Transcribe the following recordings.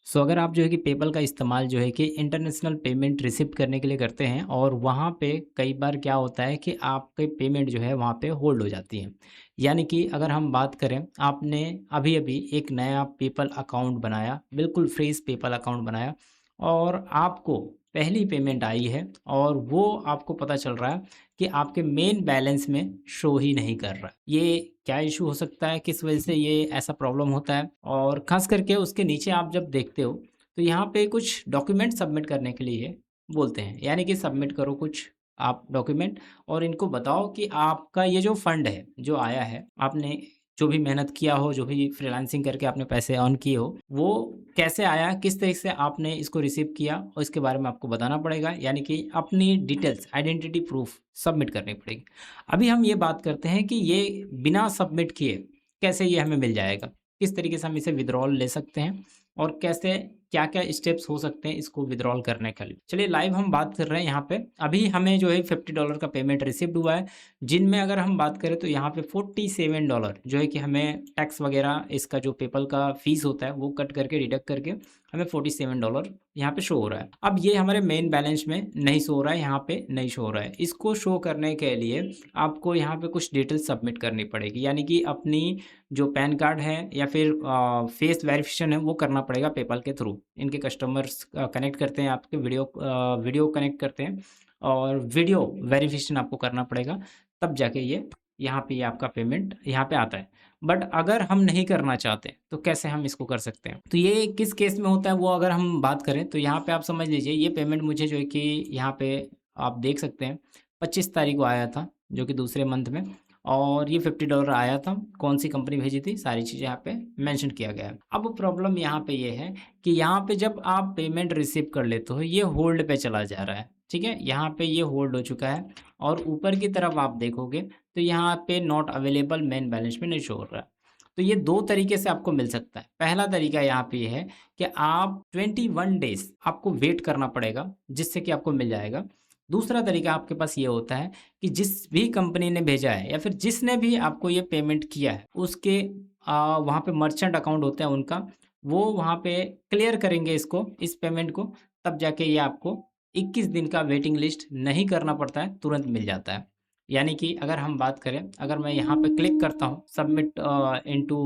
अगर आप जो है कि पेपल का इस्तेमाल जो है कि इंटरनेशनल पेमेंट रिसीव करने के लिए करते हैं और वहाँ पे कई बार क्या होता है कि आपके पेमेंट जो है वहाँ पे होल्ड हो जाती है। यानी कि अगर हम बात करें, आपने अभी-अभी एक नया पेपल अकाउंट बनाया, बिल्कुल फ्रेश पेपल अकाउंट बनाया और आपको पहली पेमेंट आई है और वो आपको पता चल रहा है कि आपके मेन बैलेंस में शो ही नहीं कर रहा है। ये क्या इश्यू हो सकता है? किस वजह से ये ऐसा प्रॉब्लम होता है? और ख़ास करके उसके नीचे आप जब देखते हो, तो यहाँ पे कुछ डॉक्यूमेंट सबमिट करने के लिए बोलते हैं। यानी कि सबमिट करो कुछ आप डॉक्यूमेंट और इनको बताओ कि आपका ये जो फंड है, जो आया है, आपने जो भी मेहनत किया हो, जो भी फ्रीलांसिंग करके आपने पैसे अर्न किए हो, वो कैसे आया, किस तरीके से आपने इसको रिसीव किया और इसके बारे में आपको बताना पड़ेगा। यानी कि अपनी डिटेल्स, आइडेंटिटी प्रूफ सबमिट करनी पड़ेगी। अभी हम ये बात करते हैं कि ये बिना सबमिट किए कैसे ये हमें मिल जाएगा? किस तरीके से हम इसे विथड्रॉल ले सकते हैं और कैसे क्या-क्या स्टेप्स हो सकते हैं इसको विथड्रॉल करने के लिए? चलिए लाइव हम बात कर रहे हैं यहाँ पे। अभी हमें जो है $50 का पेमेंट रिसीव्ड हुआ है, जिनमें अगर हम बात करें तो यहाँ पे $47 जो है कि हमें टैक्स वगैरह इसका जो पेपल का फ़ीस होता है वो कट करके डिडक्ट करके हमें $47 यहाँ पे शो हो रहा है। अब ये हमारे मेन बैलेंस में नहीं शो हो रहा है, यहाँ पे नहीं शो हो रहा है। इसको शो करने के लिए आपको यहाँ पे कुछ डिटेल्स सबमिट करनी पड़ेगी। यानी कि अपनी जो पैन कार्ड है या फिर फेस वेरिफिकेशन है वो करना पड़ेगा पेपल के थ्रू। इनके कस्टमर्स कनेक्ट करते हैं, आपके वीडियो कनेक्ट करते हैं और वीडियो वेरिफिकेशन आपको करना पड़ेगा, तब जाके ये यहाँ पे ये आपका पेमेंट यहाँ पे आता है। बट अगर हम नहीं करना चाहते, तो कैसे हम इसको कर सकते हैं? तो ये किस केस में होता है वो अगर हम बात करें, तो यहाँ पे आप समझ लीजिए ये पेमेंट मुझे जो है कि यहाँ पे आप देख सकते हैं 25 तारीख को आया था, जो कि दूसरे मंथ में और ये $50 आया था। कौन-सी कंपनी भेजी थी, सारी चीज़ें यहाँ पे मेंशन किया गया है। अब प्रॉब्लम यहाँ पे ये है कि यहाँ पे जब आप पेमेंट रिसीव कर लेते हो, ये होल्ड पे चला जा रहा है, ठीक है? यहाँ पे ये होल्ड हो चुका है और ऊपर की तरफ आप देखोगे, तो यहाँ पे नॉट अवेलेबल मेन बैलेंस में नहीं शो हो रहा है। तो ये 2 तरीके से आपको मिल सकता है। पहला तरीका यहाँ पे ये है कि आप 21 डेज़ आपको वेट करना पड़ेगा, जिससे कि आपको मिल जाएगा। दूसरा तरीका आपके पास ये होता है कि जिस भी कंपनी ने भेजा है या फिर जिसने भी आपको ये पेमेंट किया है, उसके वहाँ पे मर्चेंट अकाउंट होता है उनका, वो वहाँ पे क्लियर करेंगे इसको, इस पेमेंट को, तब जाके ये आपको 21 दिन का वेटिंग लिस्ट नहीं करना पड़ता है, तुरंत मिल जाता है। यानी कि अगर हम बात करें, अगर मैं यहाँ पे क्लिक करता हूँ सबमिट इनटू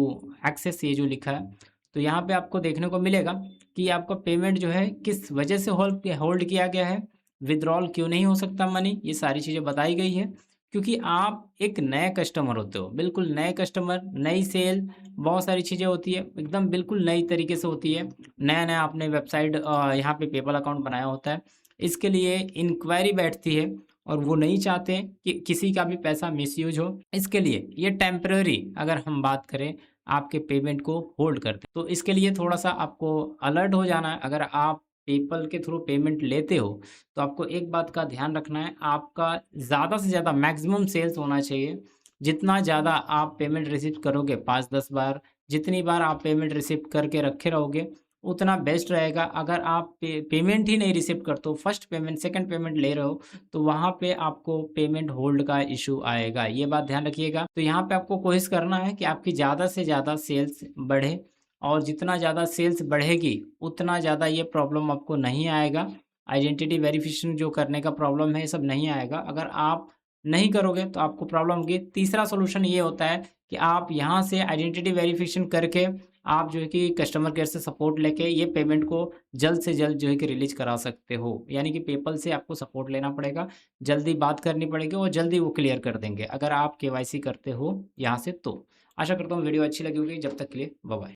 एक्सेस ये जो लिखा है, तो यहाँ पे आपको देखने को मिलेगा कि आपका पेमेंट जो है किस वजह से होल्ड किया गया है, विथड्रॉल क्यों नहीं हो सकता मनी, ये सारी चीज़ें बताई गई है। क्योंकि आप एक नए कस्टमर होते हो, बिल्कुल नए कस्टमर, नई सेल, बहुत सारी चीज़ें होती है, एकदम बिल्कुल नई तरीके से होती है। नया-नया आपने वेबसाइट यहाँ पे पेपल अकाउंट बनाया होता है। इसके लिए इंक्वायरी बैठती है और वो नहीं चाहते कि किसी का भी पैसा मिसयूज़ हो। इसके लिए ये टेम्परेरी अगर हम बात करें, आपके पेमेंट को होल्ड करते हैं। तो इसके लिए थोड़ा-सा आपको अलर्ट हो जाना है। अगर आप पेपल के थ्रू पेमेंट लेते हो, तो आपको एक बात का ध्यान रखना है, आपका ज़्यादा से ज़्यादा मैक्सिमम सेल्स होना चाहिए। जितना ज़्यादा आप पेमेंट रिसीव करोगे 5-10 बार, जितनी बार आप पेमेंट रिसीव करके रखे रहोगे, उतना बेस्ट रहेगा। अगर आप पेमेंट ही नहीं रिसीव करते हो, फर्स्ट पेमेंट, सेकंड पेमेंट ले रहे हो, तो वहाँ पे आपको पेमेंट होल्ड का इश्यू आएगा। ये बात ध्यान रखिएगा। तो यहाँ पे आपको कोशिश करना है कि आपकी ज़्यादा से ज़्यादा सेल्स बढ़े और जितना ज़्यादा सेल्स बढ़ेगी, उतना ज़्यादा ये प्रॉब्लम आपको नहीं आएगा। आइडेंटिटी वेरिफिकेशन जो करने का प्रॉब्लम है, ये सब नहीं आएगा। अगर आप नहीं करोगे, तो आपको प्रॉब्लम होगी। तीसरा सॉल्यूशन ये होता है कि आप यहाँ से आइडेंटिटी वेरिफिकेशन करके आप जो है कि कस्टमर केयर से सपोर्ट लेके ये पेमेंट को जल्द से जल्द जो है कि रिलीज़ करा सकते हो। यानी कि पेपल से आपको सपोर्ट लेना पड़ेगा, जल्दी बात करनी पड़ेगी और जल्दी वो क्लियर कर देंगे, अगर आप केवाईसी करते हो यहाँ से तो। आशा करता हूँ वीडियो अच्छी लगी होगी, जब तक के लिए बाय-बाय।